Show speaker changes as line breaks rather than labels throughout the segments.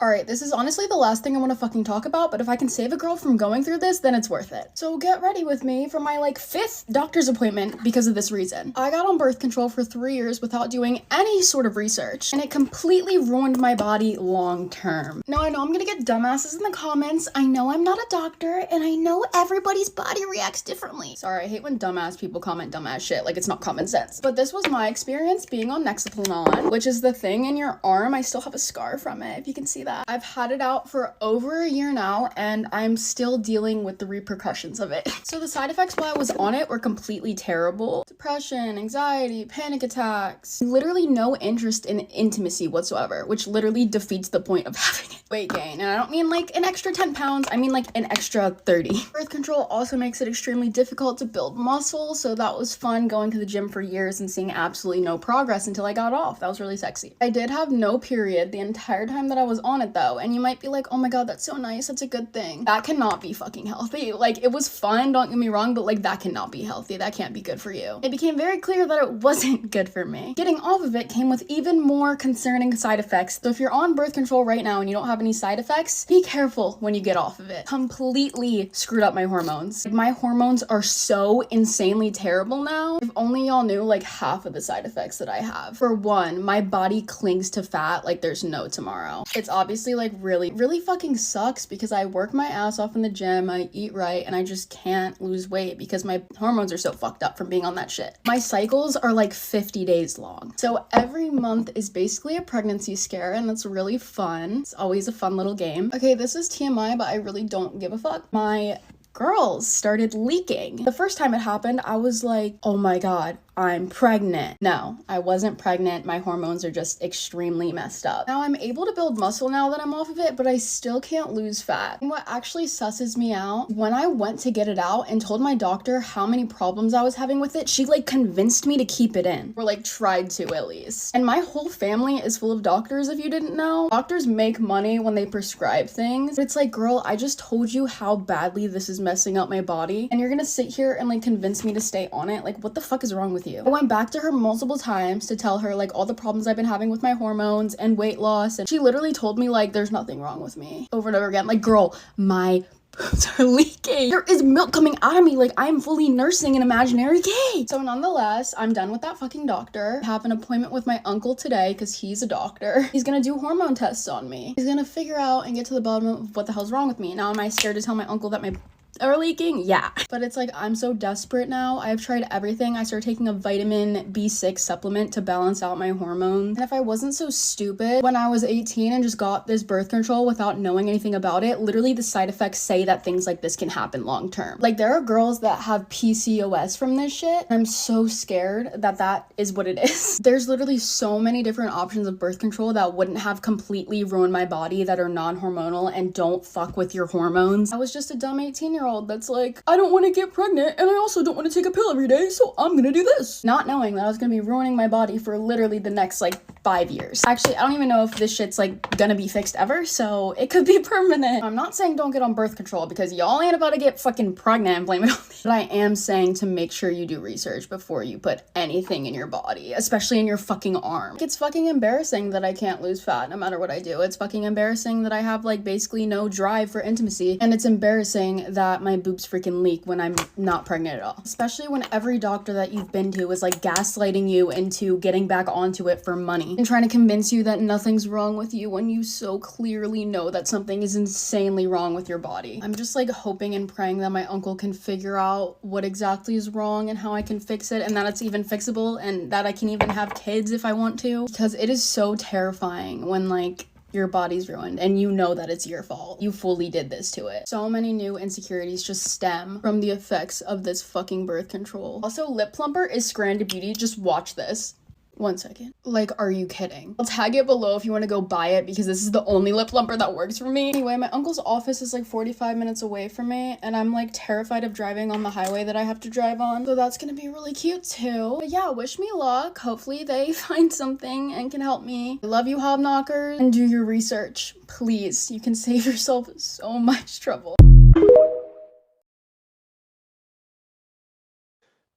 Alright, this is honestly the last thing I want to fucking talk about, but if I can save a girl from going through this, then it's worth it. So get ready with me for my like 5th doctor's appointment because of this reason. I got on birth control for 3 years without doing any sort of research, and it completely ruined my body long term. Now I know I'm gonna get dumbasses in the comments. I know I'm not a doctor, and I know everybody's body reacts differently. Sorry, I hate when dumbass people comment dumbass shit like it's not common sense. But this was my experience being on Nexaplanon, which is the thing in your arm. I still have a scar from it, if you can see that. I've had it out for over a year now, and I'm still dealing with the repercussions of it. So the side effects while I was on it were completely terrible. Depression, anxiety, panic attacks, literally no interest in intimacy whatsoever, which literally defeats the point of having it. Weight gain, and I don't mean like an extra 10 pounds, I mean like an extra 30. Birth control also makes it extremely difficult to build muscle, so that was fun going to the gym for years and seeing absolutely no progress until I got off. That was really sexy. I did have no period the entire time that I was on it though, and you might be like, oh my god, that's so nice, that's a good thing. That cannot be fucking healthy. Like, it was fun, don't get me wrong, but like that cannot be healthy. That can't be good for you. It became very clear that it wasn't good for me. Getting off of it came with even more concerning side effects. So if you're on birth control right now and you don't have any side effects, be careful when you get off of it. Completely screwed up my hormones. Like, my hormones are so insanely terrible now. If only y'all knew like half of the side effects that I have. For one, my body clings to fat like there's no tomorrow. It's obviously like really fucking sucks because I work my ass off in the gym, I eat right, and I just can't lose weight because my hormones are so fucked up from being on that shit. My cycles are like 50 days long. So every month is basically a pregnancy scare, and that's really fun. It's always a fun little game. Okay, this is TMI, but I really don't give a fuck. My girls started leaking. The first time it happened, I was like, oh my god, I'm pregnant. No, I wasn't pregnant. My hormones are just extremely messed up. Now I'm able to build muscle now that I'm off of it, but I still can't lose fat. And what actually susses me out, when I went to get it out and told my doctor how many problems I was having with it, she like convinced me to keep it in, or like tried to at least. And my whole family is full of doctors, if you didn't know. Doctors make money when they prescribe things. But it's like, girl, I just told you how badly this is messing up my body, and you're gonna sit here and like convince me to stay on it? Like, what the fuck is wrong with you? I went back to her multiple times to tell her like all the problems I've been having with my hormones and weight loss, and she literally told me like there's nothing wrong with me over and over again. Like, girl, my boobs are leaking. There is milk coming out of me. Like, I'm fully nursing an imaginary kid. So nonetheless, I'm done with that fucking doctor. I have an appointment with my uncle today because he's a doctor. He's gonna do hormone tests on me. He's gonna figure out and get to the bottom of what the hell's wrong with me. Now, am I scared to tell my uncle that my are leaking? Yeah. But it's like, I'm so desperate now. I've tried everything. I started taking a vitamin B6 supplement to balance out my hormones. And if I wasn't so stupid when I was 18 and just got this birth control without knowing anything about it, literally the side effects say that things like this can happen long term. Like, there are girls that have PCOS from this shit. I'm so scared that that is what it is. There's literally so many different options of birth control that wouldn't have completely ruined my body, that are non-hormonal and don't fuck with your hormones. I was just a dumb 18-year-old that's like, I don't want to get pregnant and I also don't want to take a pill every day, so I'm gonna do this. Not knowing that I was gonna be ruining my body for literally the next like 5 years. Actually, I don't even know if this shit's like gonna be fixed ever, so it could be permanent. I'm not saying don't get on birth control because y'all ain't about to get fucking pregnant and blame it on me. But I am saying to make sure you do research before you put anything in your body, especially in your fucking arm. It's fucking embarrassing that I can't lose fat no matter what I do. It's fucking embarrassing that I have like basically no drive for intimacy, and it's embarrassing that my boobs freaking leak when I'm not pregnant at all. Especially when every doctor that you've been to is like gaslighting you into getting back onto it for money and trying to convince you that nothing's wrong with you when you so clearly know that something is insanely wrong with your body. I'm just like hoping and praying that my uncle can figure out what exactly is wrong and how I can fix it, and that it's even fixable, and that I can even have kids if I want to, because it is so terrifying when like your body's ruined and you know that it's your fault. You fully did this to it. So many new insecurities just stem from the effects of this fucking birth control. Also, lip plumper is Scrandy Beauty. Just watch this. 1 second. Like, are you kidding? I'll tag it below if you want to go buy it because this is the only lip plumper that works for me. Anyway, my uncle's office is like 45 minutes away from me, and I'm like terrified of driving on the highway that I have to drive on. So that's gonna be really cute too. But yeah, wish me luck. Hopefully they find something and can help me. I love you, hobknockers, and do your research. Please, you can save yourself so much trouble.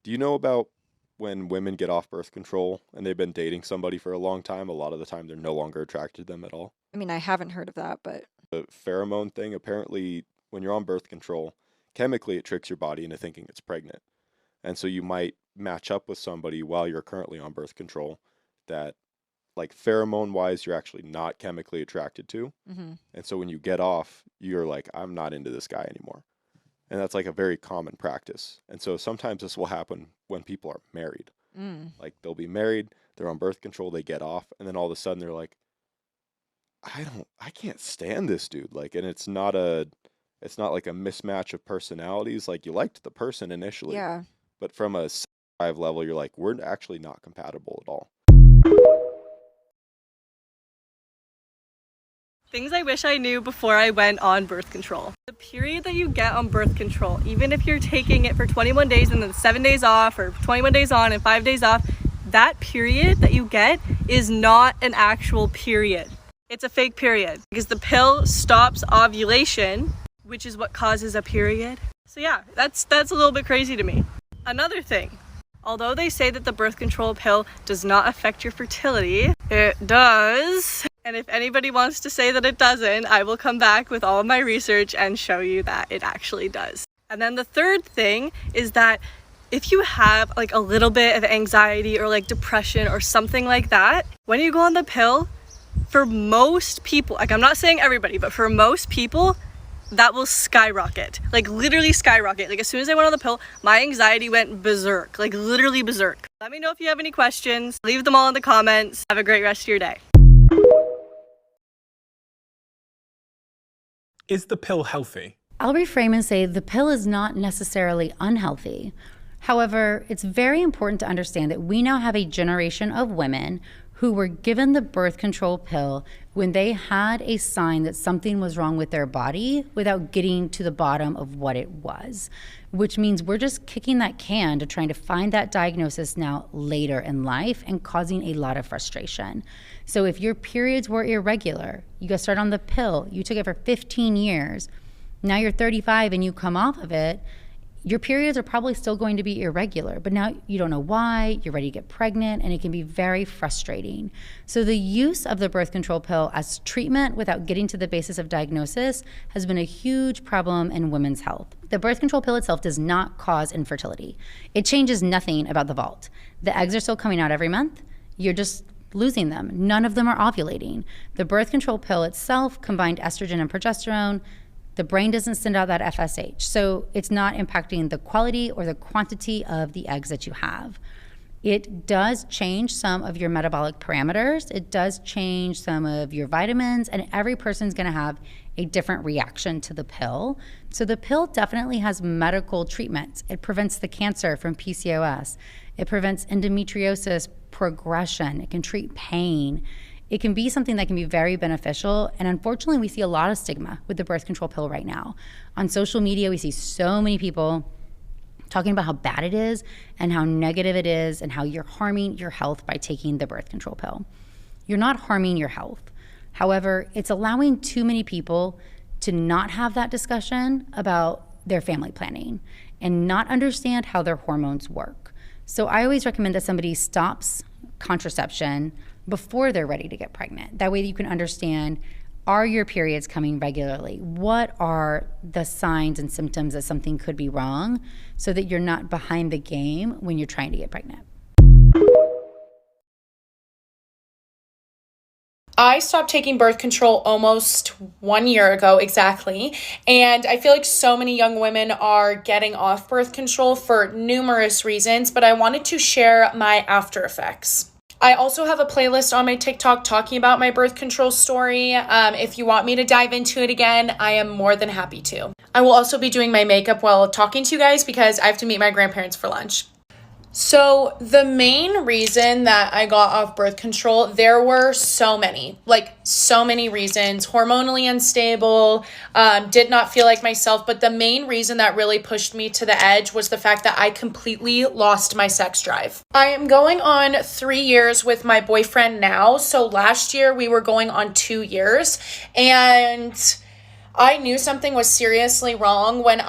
Do you know about when women get off birth control and they've been dating somebody for a long time, a lot of the time they're no longer attracted to them at all.
I mean, I haven't heard of that, but
The pheromone thing, apparently, when you're on birth control, chemically it tricks your body into thinking it's pregnant. And so you might match up with somebody while you're currently on birth control that, like, pheromone wise, you're actually not chemically attracted to. And so when you get off, you're like, I'm not into this guy anymore. And that's like a very common practice. And so sometimes this will happen when people are married. Like, they'll be married, they're on birth control, they get off, and then all of a sudden they're like, I can't stand this dude. Like, and it's not like a mismatch of personalities. Like, you liked the person initially,
yeah.
but from a drive level, you're like, we're actually not compatible at all.
Things I wish I knew before I went on birth control. The period that you get on birth control, even if you're taking it for 21 days and then 7 days off, or 21 days on and 5 days off, that period that you get is not an actual period. It's a fake period because the pill stops ovulation, which is what causes a period. So yeah, that's a little bit crazy to me. Another thing, although they say that the birth control pill does not affect your fertility, it does. And if anybody wants to say that it doesn't, I will come back with all of my research and show you that it actually does. And then the third thing is that if you have like a little bit of anxiety or like depression or something like that, when you go on the pill, for most people, like I'm not saying everybody, but for most people, that will skyrocket, like literally skyrocket. Like as soon as I went on the pill, my anxiety went berserk, like literally berserk. Let me know if you have any questions. Leave them all in the comments. Have a great rest of your day.
Is the pill healthy?
I'll reframe and say the pill is not necessarily unhealthy. However, it's very important to understand that we now have a generation of women who were given the birth control pill when they had a sign that something was wrong with their body without getting to the bottom of what it was, which means we're just kicking that can to trying to find that diagnosis now later in life and causing a lot of frustration. So if your periods were irregular, you got started on the pill, you took it for 15 years, now you're 35 and you come off of it, your periods are probably still going to be irregular, but now you don't know why, you're ready to get pregnant, and it can be very frustrating. So the use of the birth control pill as treatment without getting to the basis of diagnosis has been a huge problem in women's health. The birth control pill itself does not cause infertility. It changes nothing about the vault. The eggs are still coming out every month. You're just losing them. None of them are ovulating. The birth control pill itself combined estrogen and progesterone. The brain doesn't send out that FSH. So it's not impacting the quality or the quantity of the eggs that you have. It does change some of your metabolic parameters. It does change some of your vitamins, and every person's gonna have a different reaction to the pill. So the pill definitely has medical treatments. It prevents the cancer from PCOS. It prevents endometriosis progression. It can treat pain. It can be something that can be very beneficial. And unfortunately, we see a lot of stigma with the birth control pill right now. On social media, we see so many people talking about how bad it is and how negative it is and how you're harming your health by taking the birth control pill. You're not harming your health. However, it's allowing too many people to not have that discussion about their family planning and not understand how their hormones work. So I always recommend that somebody stops contraception before they're ready to get pregnant. That way you can understand, are your periods coming regularly? What are the signs and symptoms that something could be wrong so that you're not behind the game when you're trying to get pregnant?
I stopped taking birth control almost 1 year ago exactly, and I feel like so many young women are getting off birth control for numerous reasons, but I wanted to share my after effects. I also have a playlist on my TikTok talking about my birth control story. If you want me to dive into it again, I am more than happy to. I will also be doing my makeup while talking to you guys because I have to meet my grandparents for lunch. So the main reason that I got off birth control, there were so many reasons. Hormonally unstable, did not feel like myself. But the main reason that really pushed me to the edge was the fact that I completely lost my sex drive. I am going on 3 years with my boyfriend now. So last year we were going on 2 years, and
I knew something was seriously wrong when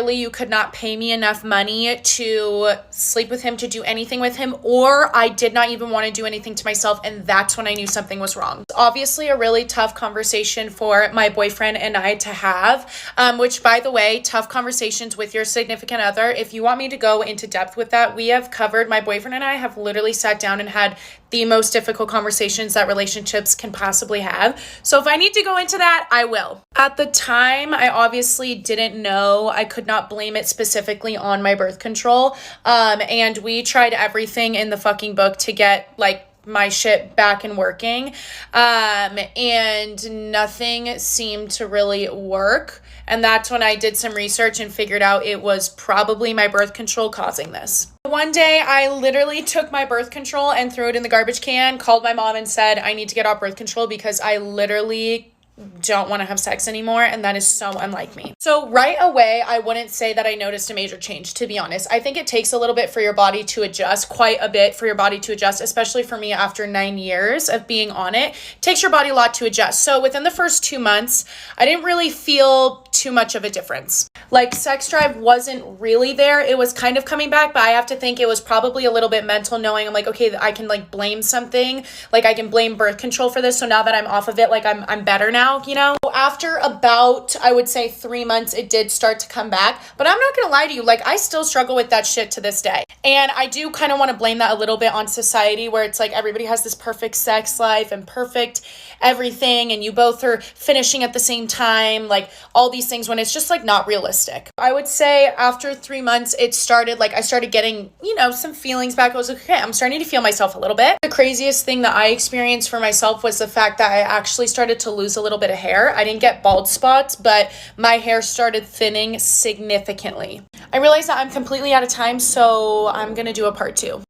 you could not pay me enough money to sleep with him, to do anything with him, or I did not even want to do anything to myself, and that's when I knew something was wrong. Obviously a really tough conversation for my boyfriend and I to have, which, by the way, tough conversations with your significant other, if you want me to go into depth with that, we have covered, my boyfriend and I have literally sat down and had the most difficult conversations that relationships can possibly have. So if I need to go into that, I will. At the time, I obviously didn't know. I could not blame it specifically on my birth control. And we tried everything in the fucking book to get like my shit back and working. And nothing seemed to really work. And that's when I did some research and figured out it was probably my birth control causing this. One day, I literally took my birth control and threw it in the garbage can, called my mom and said, I need to get off birth control because I literally don't want to have sex anymore, and that is so unlike me. So right away, I wouldn't say that I noticed a major change, to be honest. I think it takes a little bit for your body to adjust, quite a bit for your body to adjust, especially for me after 9 years of being on it. It takes your body a lot to adjust. So within the first 2 months, I didn't really feel too much of a difference. Like, sex drive wasn't really there. It was kind of coming back, but I have to think it was probably a little bit mental, knowing I'm like, okay, I can like blame something, like I can blame birth control for this. So now that I'm off of it, like I'm better now. You know, after about, I would say 3 months, it did start to come back, but I'm not gonna lie to you, like I still struggle with that shit to this day. And I do kind of want to blame that a little bit on society, where it's like everybody has this perfect sex life and perfect everything, and you both are finishing at the same time, like all these things, when it's just like not realistic. I would say after 3 months, it started, like I started getting, you know, some feelings back. I was like, okay, I'm starting to feel myself a little bit. The craziest thing that I experienced for myself was the fact that I actually started to lose a little bit of hair. I didn't get bald spots, but my hair started thinning significantly. I realized that I'm completely out of time, so I'm gonna do a part 2.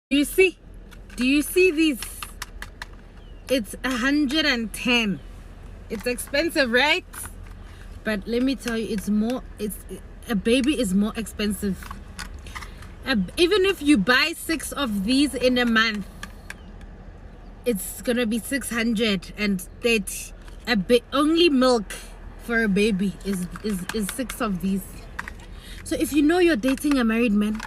Do you see these? It's 110. It's expensive, right? But let me tell you, a baby is more expensive. Even if you buy 6 of these in a month, it's gonna be 630. Only milk for a baby is 6 of these. So if you know you're dating a married man,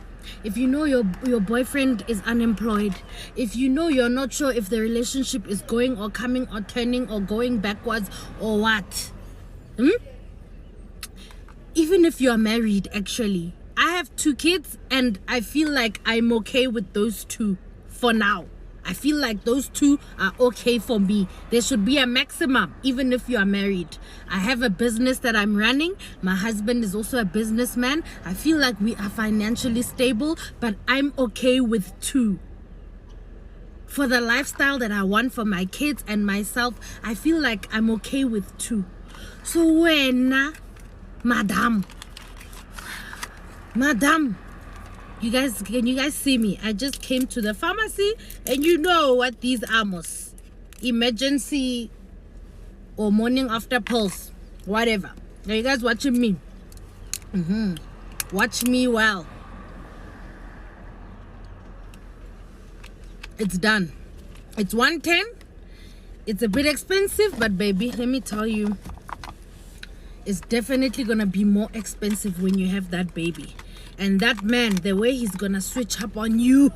if you know your boyfriend is unemployed, if you know you're not sure if the relationship is going or coming or turning or going backwards or what, even if you're married, actually, I have 2 kids and I feel like I'm okay with those 2 for now. I feel like those 2 are okay for me. There should be a maximum, even if you are married. I have a business that I'm running. My husband is also a businessman. I feel like we are financially stable, but I'm okay with 2. For the lifestyle that I want for my kids and myself, I feel like I'm okay with 2. So when, Madam, can you guys see me? I just came to the pharmacy, and you know what these are, emergency or morning after pills, whatever. Are you guys watching me? Watch me well. It's done. It's 110. It's a bit expensive, but baby, let me tell you, it's definitely gonna be more expensive when you have that baby. And that man, the way he's gonna switch up on you.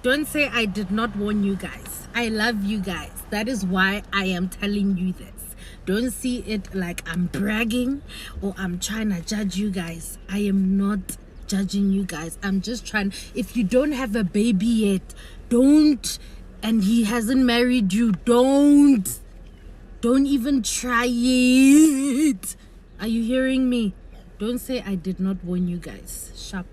Don't say I did not warn you guys. I love you guys. That is why I am telling you this. Don't see it like I'm bragging or I'm trying to judge you guys. I am not judging you guys. I'm just trying. If you don't have a baby yet, don't. And he hasn't married you, don't even try it. Are you hearing me? Don't say I did not warn you guys. Sharp.